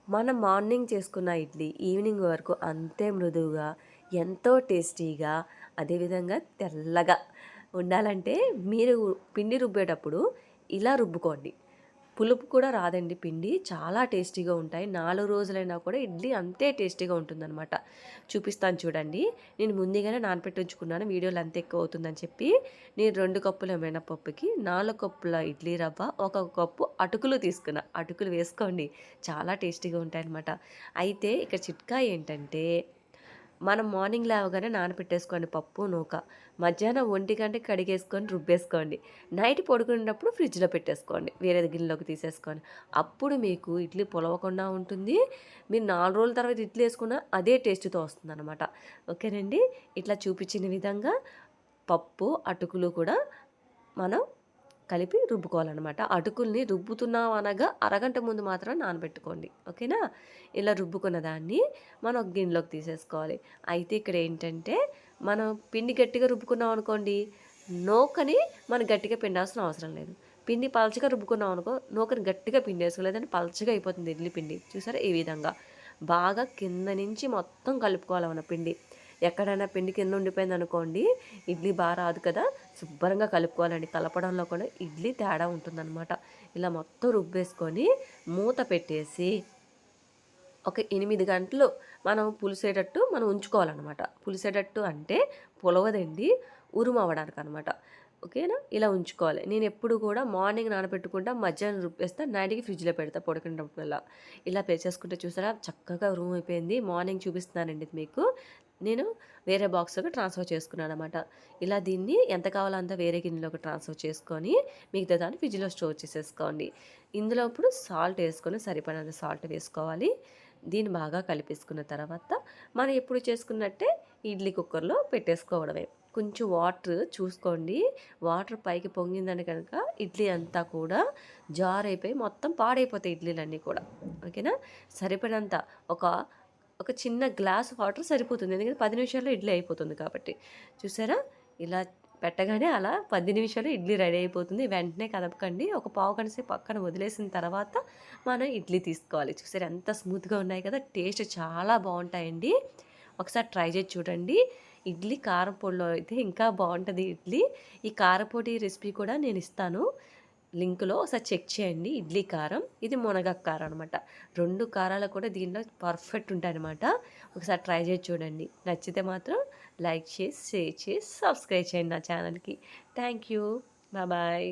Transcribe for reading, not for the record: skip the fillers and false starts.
మనం మార్నింగ్ చేసుకున్న ఇడ్లీ ఈవినింగ్ వరకు అంతే మృదువుగా, ఎంతో టేస్టీగా, అదేవిధంగా తెల్లగా ఉండాలంటే మీరు పిండి రుబ్బేటప్పుడు ఇలా రుబ్బుకోండి. పులుపు కూడా రాదండి పిండి. చాలా టేస్టీగా ఉంటాయి. 4 రోజులైనా కూడా ఇడ్లీ అంతే టేస్టీగా ఉంటుందనమాట. చూపిస్తాను చూడండి. నేను ముందుగానే నానపెట్టి ఉంచుకున్నాను. వీడియోలో అంత ఎక్కువ అవుతుందని చెప్పి నేను 2 కప్పుల మినపప్పుకి 4 కప్పుల ఇడ్లీ రవ్వ, 1 కప్పు అటుకులు తీసుకున్నా. అటుకులు వేసుకోండి. చాలా టేస్టీగా ఉంటాయన్నమాట. అయితే ఇక్కడ చిట్కా ఏంటంటే మనం మార్నింగ్ లేవగానే నానబెట్టేసుకోండి పప్పు, నూక. మధ్యాహ్నం 1 కడిగేసుకొని రుబ్బేసుకోండి. నైట్ పడుకునేటప్పుడు ఫ్రిడ్జ్‌లో పెట్టేసుకోండి. వేరే గిన్నెలోకి తీసేసుకొని. అప్పుడు మీకు ఇడ్లీ పొలవకుండా ఉంటుంది. మీరు 4 రోజుల తర్వాత ఇడ్లీ ఏసుకున్న అదే టేస్ట్‌తో వస్తుందనమాట. ఓకేనండి. ఇట్లా చూపించిన విధంగా పప్పు, అటుకులు కూడా మనం కలిపి రుబ్బుకోవాలనమాట. అటుకుల్ని రుబ్బుతున్నాం అనగా అరగంట ముందు మాత్రం నానబెట్టుకోండి. ఓకేనా? ఇలా రుబ్బుకున్న దాన్ని మనం ఒక గిన్నెలోకి తీసేసుకోవాలి. అయితే ఇక్కడ ఏంటంటే మనం పిండి గట్టిగా రుబ్బుకున్నాం అనుకోండి, నూకని మనం గట్టిగా పిండాల్సిన అవసరం లేదు. పిండి పలచగా రుబ్బుకున్నాం అనుకో, నూకని గట్టిగా పిండేసుకో, లేదంటే పలచగా అయిపోతుంది ఇడ్లీ పిండి. చూసారా? ఈ విధంగా బాగా కింద నుంచి మొత్తం కలుపుకోవాలి మన పిండి. ఎక్కడైనా పిండి కింద ఉండిపోయిందనుకోండి, ఇడ్లీ రాదు కదా! శుభ్రంగా కలుపుకోవాలండి. కలపడంలో కూడా ఇడ్లీ తేడా ఉంటుందన్నమాట. ఇలా మొత్తం రుబ్బేసుకొని మూత పెట్టేసి ఒక 8 గంటలు మనం పులిసేటట్టు మనం ఉంచుకోవాలన్నమాట. పులిసేటట్టు అంటే పులవదండి, ఉరుమవ్వడానికనమాట. ఓకేనా? ఇలా ఉంచుకోవాలి. నేనెప్పుడు కూడా మార్నింగ్ నానబెట్టుకుంటా, మధ్యాహ్నం రుబ్బేస్తా, నైట్‌కి ఫ్రిడ్జ్‌లో పెడతా పడుకునేటప్పుడల్లా. ఇలా చేసుకుంటే చూసారా చక్కగా రూమైపోయింది. మార్నింగ్ చూపిస్తున్నానండి ఇది మీకు. నేను వేరే బాక్స్‌లోకి ట్రాన్స్‌ఫర్ చేసుకున్నాననమాట. ఇలా దీన్ని ఎంత కావాలో అంత వేరే గిన్నెలోకి ట్రాన్స్‌ఫర్ చేసుకొని, మిగతా దాన్ని ఫ్రిడ్జ్‌లో స్టోర్ చేసేసుకోండి. ఇందులో ఇప్పుడు సాల్ట్ ఏసుకొని సరిపడినంత సాల్ట్ వేసుకోవాలి. దీన్ని బాగా కలిపేసుకున్న తర్వాత మనం ఎప్పుడు చేసుకున్నట్టే ఇడ్లీ కుక్కర్‌లో పెట్టేసుకోవడమే. కొంచెం వాటర్ చూసుకోండి. వాటర్ పైకి పొంగిందని కనుక ఇడ్లీ అంతా కూడా జారైపోయి మొత్తం పాడైపోతాయి ఇడ్లీలన్నీ కూడా. ఓకేనా? సరిపడినంత ఒక ఒక చిన్న గ్లాస్ వాటర్ సరిపోతుంది. ఎందుకంటే 10 నిమిషాల్లో ఇడ్లీ అయిపోతుంది కాబట్టి. చూసారా? ఇలా పెట్టగానే అలా 10 నిమిషాల్లో ఇడ్లీ రెడీ అయిపోతుంది. వెంటనే కదపకండి. ఒక పావుగంట సేపు పక్కన వదిలేసిన తర్వాత మనం ఇడ్లీ తీసుకోవాలి. చూసారా ఎంత స్మూత్‌గా ఉన్నాయి కదా! టేస్ట్ చాలా బావుంటాయండి. ఒకసారి ట్రై చేసి చూడండి. ఇడ్లీ కారం పొడిలో అయితే ఇంకా బావుంటది ఇడ్లీ. ఈ కారపొడి రెసిపీ కూడా నేనిస్తాను. లింక్‌లో ఒకసారి చెక్ చేయండి. ఇడ్లీ కారం, ఇది మునగాకు కారం అనమాట. 2 కారాలు కూడా దీనిలో పర్ఫెక్ట్ ఉంటాయనమాట. ఒకసారి ట్రై చేసి చూడండి. నచ్చితే మాత్రం లైక్ చేసి, షేర్ చేసి, సబ్స్క్రైబ్ చేయండి నా ఛానల్‌కి. Thank you. బాయ్.